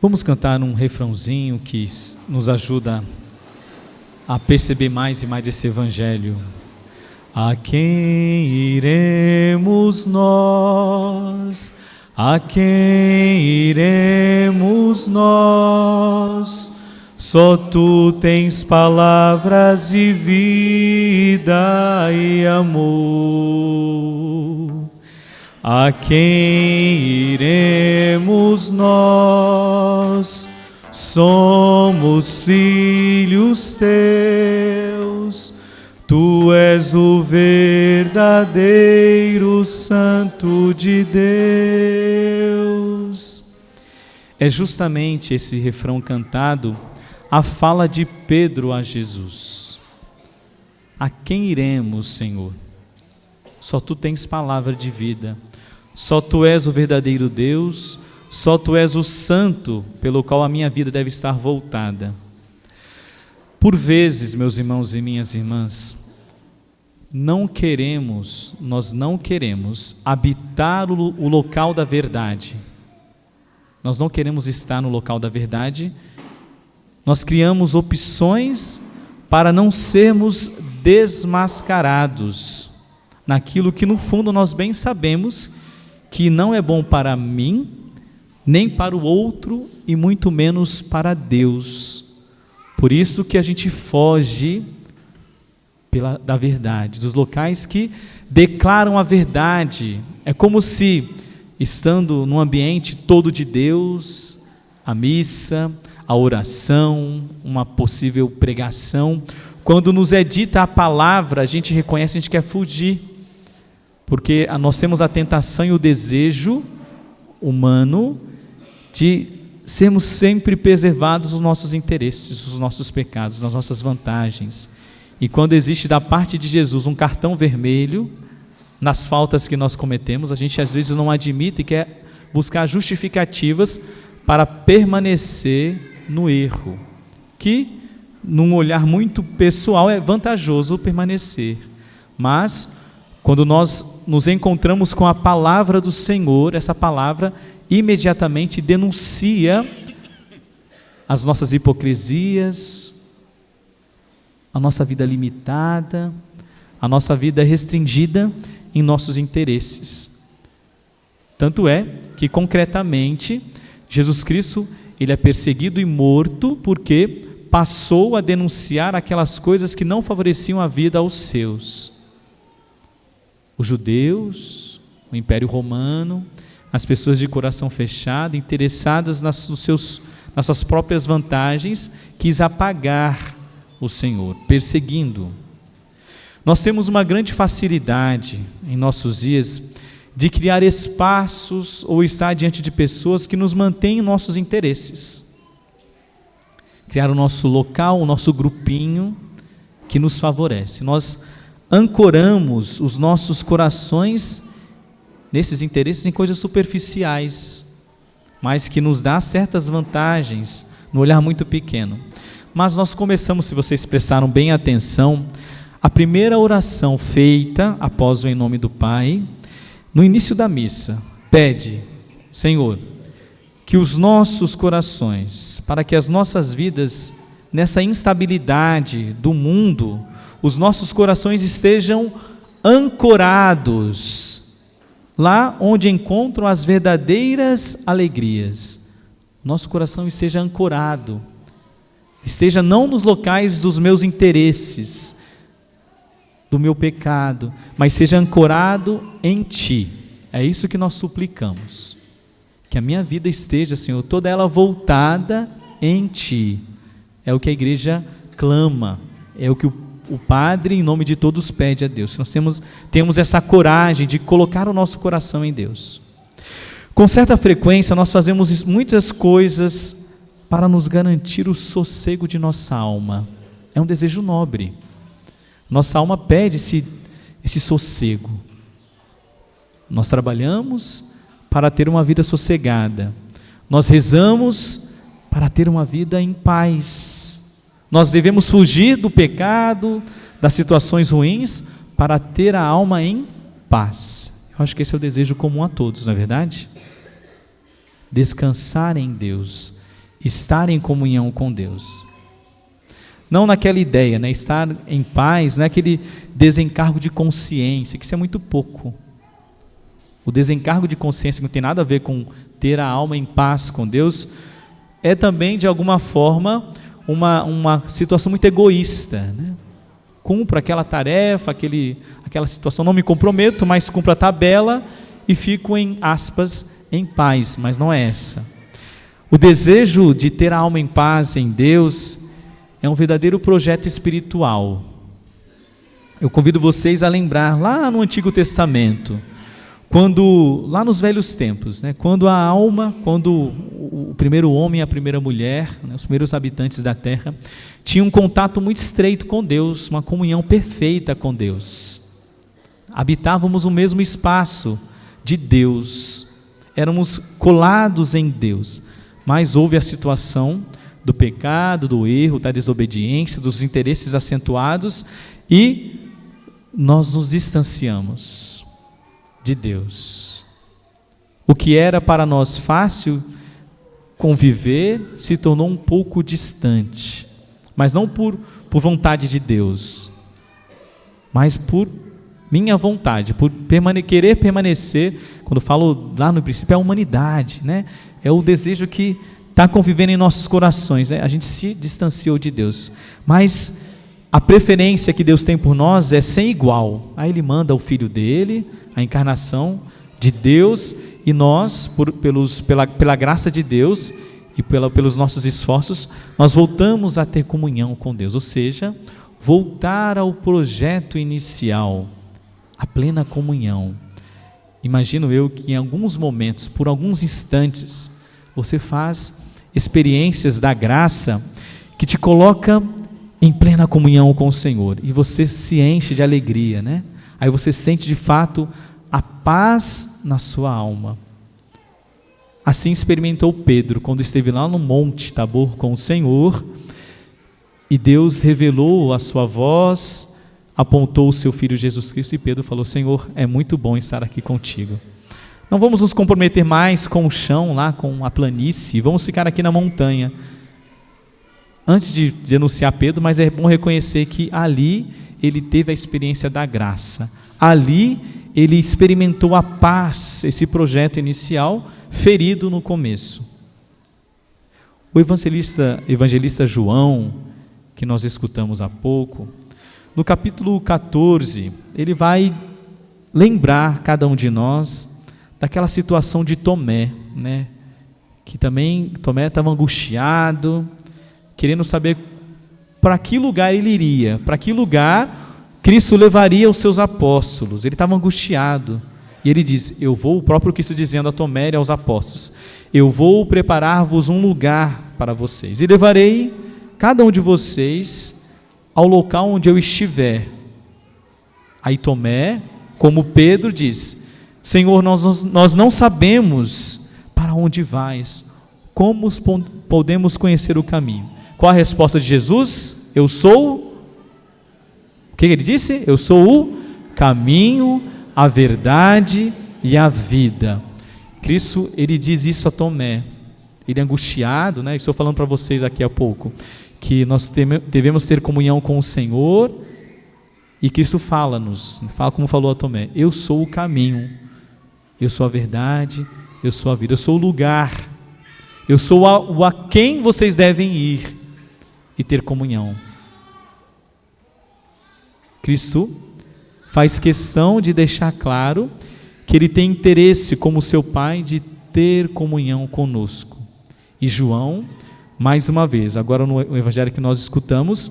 Vamos cantar um refrãozinho que nos ajuda a perceber mais e mais esse evangelho. A quem iremos nós? A quem iremos nós? Só tu tens palavras de vida e amor. A quem iremos nós? Somos filhos teus. Tu és o verdadeiro Santo de Deus. É justamente esse refrão cantado a fala de Pedro a Jesus. A quem iremos, Senhor? Só tu tens palavra de vida. Só tu és o verdadeiro Deus. Só tu és o santo pelo qual a minha vida deve estar voltada. Por vezes, meus irmãos e minhas irmãs, nós não queremos habitar o local da verdade. Nós não queremos estar no local da verdade. Nós criamos opções para não sermos desmascarados naquilo que no fundo nós bem sabemos que não é bom para mim, nem para o outro e muito menos para Deus. Por isso que a gente foge da verdade, dos locais que declaram a verdade. É como se, estando num ambiente todo de Deus, a missa, a oração, uma possível pregação, quando nos é dita a palavra, a gente reconhece, a gente quer fugir, porque nós temos a tentação e o desejo humano de sermos sempre preservados os nossos interesses, os nossos pecados, as nossas vantagens. E quando existe da parte de Jesus um cartão vermelho nas faltas que nós cometemos, a gente às vezes não admite e quer buscar justificativas para permanecer no erro, que num olhar muito pessoal é vantajoso permanecer, mas quando nós nos encontramos com a palavra do Senhor, essa palavra imediatamente denuncia as nossas hipocrisias, a nossa vida limitada, a nossa vida restringida em nossos interesses. Tanto é que concretamente Jesus Cristo, ele é perseguido e morto porque passou a denunciar aquelas coisas que não favoreciam a vida aos seus. Os judeus, o Império Romano, as pessoas de coração fechado, interessadas nas suas próprias vantagens, quis apagar o Senhor, perseguindo. Nós temos uma grande facilidade em nossos dias de criar espaços ou estar diante de pessoas que nos mantêm nossos interesses. Criar o nosso local, o nosso grupinho que nos favorece. Nós ancoramos os nossos corações nesses interesses em coisas superficiais, mas que nos dá certas vantagens no olhar muito pequeno. Mas nós começamos, se vocês prestaram bem atenção, a primeira oração feita após o em nome do Pai, no início da missa, pede: Senhor, que os nossos corações, para que as nossas vidas, nessa instabilidade do mundo, os nossos corações estejam ancorados lá onde encontram as verdadeiras alegrias. Nosso coração esteja ancorado, esteja não nos locais dos meus interesses, do meu pecado, mas seja ancorado em Ti. É isso que nós suplicamos. Que a minha vida esteja, Senhor, toda ela voltada em Ti. É o que a igreja clama, é o que o Padre, em nome de todos, pede a Deus. Nós temos essa coragem de colocar o nosso coração em Deus. Com certa frequência, nós fazemos muitas coisas para nos garantir o sossego de nossa alma. É um desejo nobre. Nossa alma pede esse sossego. Nós trabalhamos para ter uma vida sossegada. Nós rezamos para ter uma vida em paz. Nós devemos fugir do pecado, das situações ruins, para ter a alma em paz. Eu acho que esse é o desejo comum a todos, não é verdade? descansar em Deus. estar em comunhão com Deus. Não naquela ideia, né? Estar em paz, não é aquele desencargo de consciência, que isso é muito pouco. O desencargo de consciência, que não tem nada a ver com ter a alma em paz com Deus, é também, de alguma forma, uma situação muito egoísta, né? Cumpro aquela tarefa, aquela situação, não me comprometo, mas cumpro a tabela e fico em aspas, em paz, mas não é essa. O desejo de ter a alma em paz em Deus é um verdadeiro projeto espiritual. Eu convido vocês a lembrar lá no Antigo Testamento, lá nos velhos tempos, né, quando o primeiro homem e a primeira mulher, né, os primeiros habitantes da terra, tinham um contato muito estreito com Deus, uma comunhão perfeita com Deus. Habitávamos o mesmo espaço de Deus, éramos colados em Deus, mas houve a situação do pecado, do erro, da desobediência, dos interesses acentuados, e nós nos distanciamos de Deus. O que era para nós fácil conviver se tornou um pouco distante, mas não por vontade de Deus, mas por minha vontade, por querer permanecer. Quando falo lá no princípio, é a humanidade, né? É o desejo que está convivendo em nossos corações, né? A gente se distanciou de Deus, mas a preferência que Deus tem por nós é sem igual. Aí Ele manda o Filho dele, a encarnação de Deus, e nós, pela graça de Deus e pelos nossos esforços, nós voltamos a ter comunhão com Deus, ou seja, voltar ao projeto inicial, a plena comunhão. Imagino eu que em alguns momentos, por alguns instantes, você faz experiências da graça que te coloca em plena comunhão com o Senhor, e você se enche de alegria, né? Aí você sente de fato a paz na sua alma. Assim experimentou Pedro, quando esteve lá no Monte Tabor com o Senhor, e Deus revelou a sua voz, apontou o seu Filho Jesus Cristo, e Pedro falou: Senhor, é muito bom estar aqui contigo. Não vamos nos comprometer mais com o chão, lá com a planície, vamos ficar aqui na montanha. Antes de denunciar Pedro, mas é bom reconhecer que ali ele teve a experiência da graça. Ali ele experimentou a paz, esse projeto inicial, ferido no começo. O evangelista João, que nós escutamos há pouco, no capítulo 14, ele vai lembrar cada um de nós daquela situação de Tomé, né? Que também Tomé estava angustiado, querendo saber para que lugar ele iria, para que lugar Cristo levaria os seus apóstolos. Ele estava angustiado, e ele diz: o próprio Cristo dizendo a Tomé e aos apóstolos: eu vou preparar-vos um lugar para vocês, e levarei cada um de vocês ao local onde eu estiver. Aí Tomé, como Pedro, diz: Senhor, nós não sabemos para onde vais, como podemos conhecer o caminho? Qual a resposta de Jesus? Eu sou, o que ele disse? Eu sou o caminho, a verdade e a vida. Cristo, ele diz isso a Tomé, ele é angustiado, né? Estou falando para vocês aqui há pouco, que nós devemos ter comunhão com o Senhor, e Cristo fala como falou a Tomé: eu sou o caminho, eu sou a verdade, eu sou a vida, eu sou o lugar, eu sou o a quem vocês devem ir e ter comunhão. Cristo faz questão de deixar claro que Ele tem interesse, como seu Pai, de ter comunhão conosco. E João, mais uma vez, agora no evangelho que nós escutamos,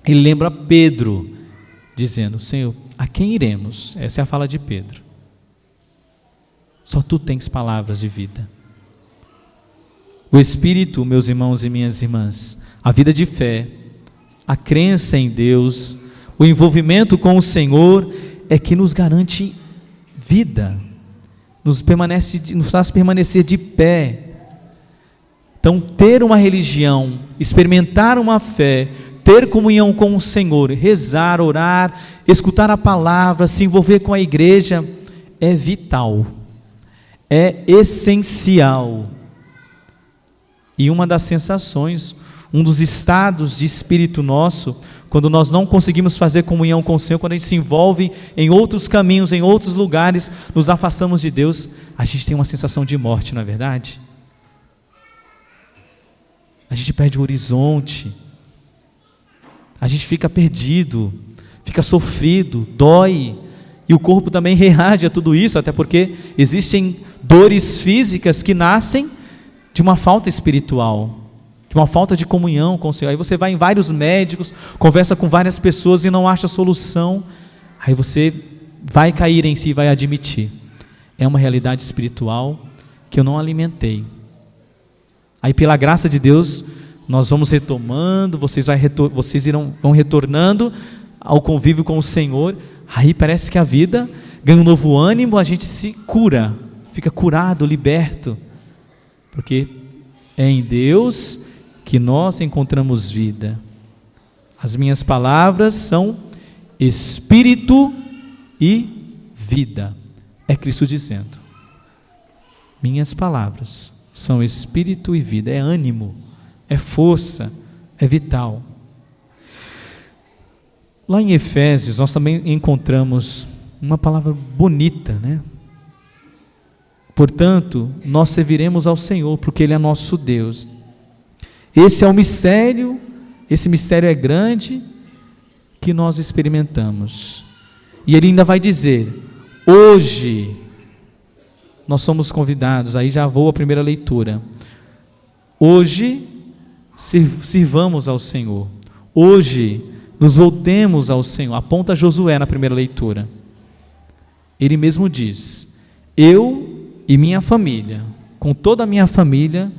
ele lembra Pedro, dizendo: Senhor, a quem iremos? Essa é a fala de Pedro. Só tu tens palavras de vida. O Espírito, meus irmãos e minhas irmãs, a vida de fé, a crença em Deus, o envolvimento com o Senhor é que nos garante vida, nos faz permanecer de pé. Então, ter uma religião, experimentar uma fé, ter comunhão com o Senhor, rezar, orar, escutar a palavra, se envolver com a igreja, é vital, é essencial. E uma das sensações, um dos estados de espírito nosso, quando nós não conseguimos fazer comunhão com o Senhor, quando a gente se envolve em outros caminhos, em outros lugares, nos afastamos de Deus, a gente tem uma sensação de morte, não é verdade? A gente perde o horizonte, a gente fica perdido, fica sofrido, dói, e o corpo também reage a tudo isso, até porque existem dores físicas que nascem de uma falta espiritual, de uma falta de comunhão com o Senhor. Aí você vai em vários médicos, conversa com várias pessoas e não acha solução, aí você vai cair em si e vai admitir, é uma realidade espiritual que eu não alimentei. Aí pela graça de Deus, nós vamos retomando, vocês vão retornando ao convívio com o Senhor, aí parece que a vida ganha um novo ânimo, a gente se cura, fica curado, liberto, porque é em Deus que nós encontramos vida. As minhas palavras são espírito e vida, é Cristo dizendo. Minhas palavras são espírito e vida, é ânimo, é força, é vital. Lá em Efésios nós também encontramos uma palavra bonita, né? Portanto, nós serviremos ao Senhor, porque Ele é nosso Deus. Esse é o mistério, esse mistério é grande, que nós experimentamos. E Ele ainda vai dizer, hoje, nós somos convidados, aí já vou à primeira leitura. Hoje, sirvamos ao Senhor. Hoje, nos voltemos ao Senhor. Aponta Josué na primeira leitura. Ele mesmo diz, eu e minha família, com toda a minha família,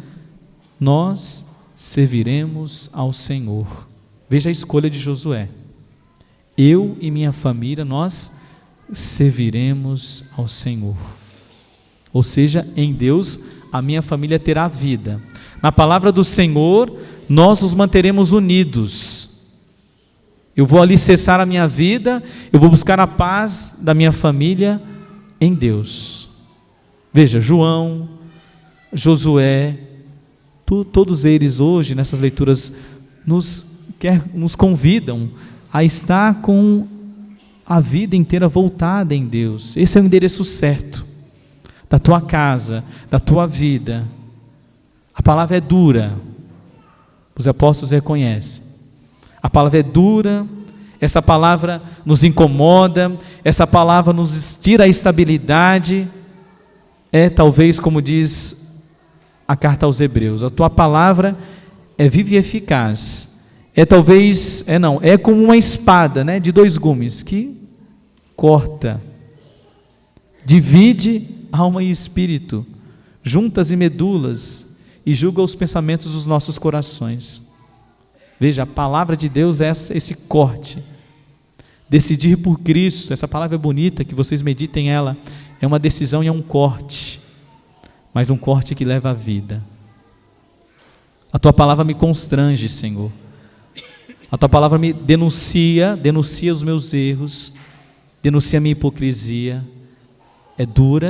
nós serviremos ao Senhor. Veja a escolha de Josué. Eu e minha família, nós serviremos ao Senhor. Ou seja, em Deus, a minha família terá vida. Na palavra do Senhor, nós nos manteremos unidos. Eu vou alicerçar a minha vida, eu vou buscar a paz da minha família em Deus. Veja, João, Josué, todos eles hoje, nessas leituras, nos convidam a estar com a vida inteira voltada em Deus. Esse é o endereço certo da tua casa, da tua vida. A palavra é dura, os apóstolos reconhecem. A palavra é dura, essa palavra nos incomoda, essa palavra nos tira a estabilidade. É talvez, como diz a carta aos Hebreus, a tua palavra é viva e eficaz. É como uma espada, né, de 2 gumes, que corta, divide alma e espírito, juntas e medulas, e julga os pensamentos dos nossos corações. Veja, a palavra de Deus é esse corte. Decidir por Cristo, essa palavra é bonita, que vocês meditem ela, é uma decisão e é um corte, mas um corte que leva à vida. A tua palavra me constrange, Senhor. A tua palavra me denuncia os meus erros, denuncia a minha hipocrisia.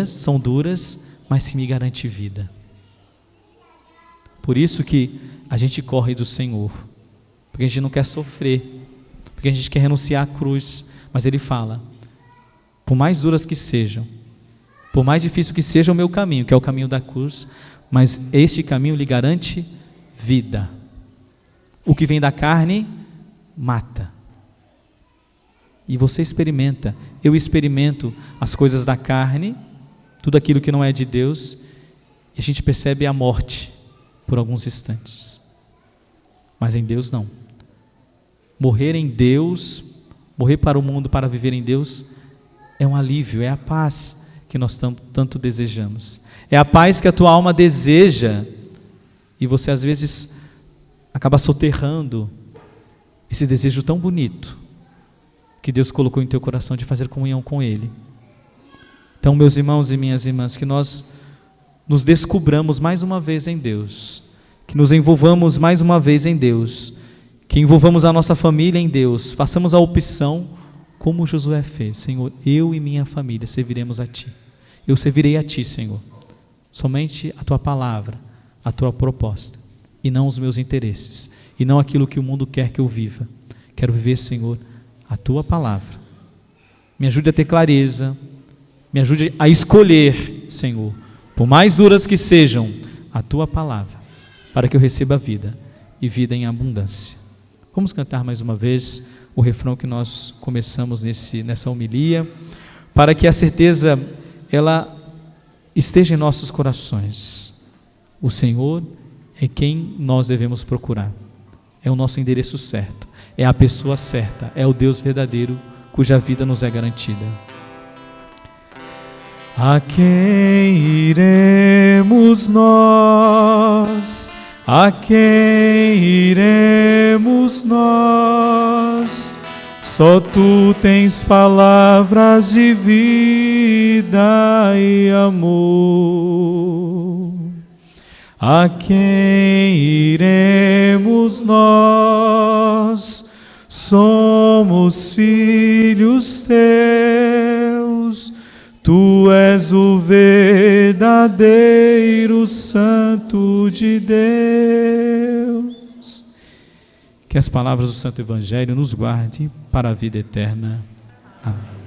São duras, mas que me garante vida. Por isso que a gente corre do Senhor, porque a gente não quer sofrer, porque a gente quer renunciar à cruz, mas Ele fala, por mais duras que sejam, por mais difícil que seja o meu caminho, que é o caminho da cruz, mas este caminho lhe garante vida. O que vem da carne, mata. E você experimenta, eu experimento as coisas da carne, tudo aquilo que não é de Deus, e a gente percebe a morte por alguns instantes. Mas em Deus não. Morrer em Deus, morrer para o mundo para viver em Deus, é um alívio, é a paz que nós tanto desejamos. É a paz que a tua alma deseja, e você às vezes acaba soterrando esse desejo tão bonito que Deus colocou em teu coração de fazer comunhão com Ele. Então, meus irmãos e minhas irmãs, que nós nos descubramos mais uma vez em Deus, que nos envolvamos mais uma vez em Deus, que envolvamos a nossa família em Deus, façamos a opção como Josué fez. Senhor, eu e minha família serviremos a Ti. Eu servirei a Ti, Senhor. Somente a Tua palavra, a Tua proposta. e não os meus interesses, e não aquilo que o mundo quer que eu viva. Quero viver, Senhor, a Tua palavra. Me ajude a ter clareza, me ajude a escolher, Senhor, por mais duras que sejam, a Tua palavra, para que eu receba vida e vida em abundância. Vamos cantar mais uma vez o refrão que nós começamos nessa homilia, para que a certeza ela esteja em nossos corações. O Senhor é quem nós devemos procurar, é o nosso endereço certo, é a pessoa certa, é o Deus verdadeiro cuja vida nos é garantida. A quem iremos nós? A quem iremos nós? Só Tu tens palavras de vida e amor. A quem iremos nós? Somos filhos Teus, Tu és o verdadeiro Santo de Deus. Que as palavras do Santo Evangelho nos guarde para a vida eterna. Amém.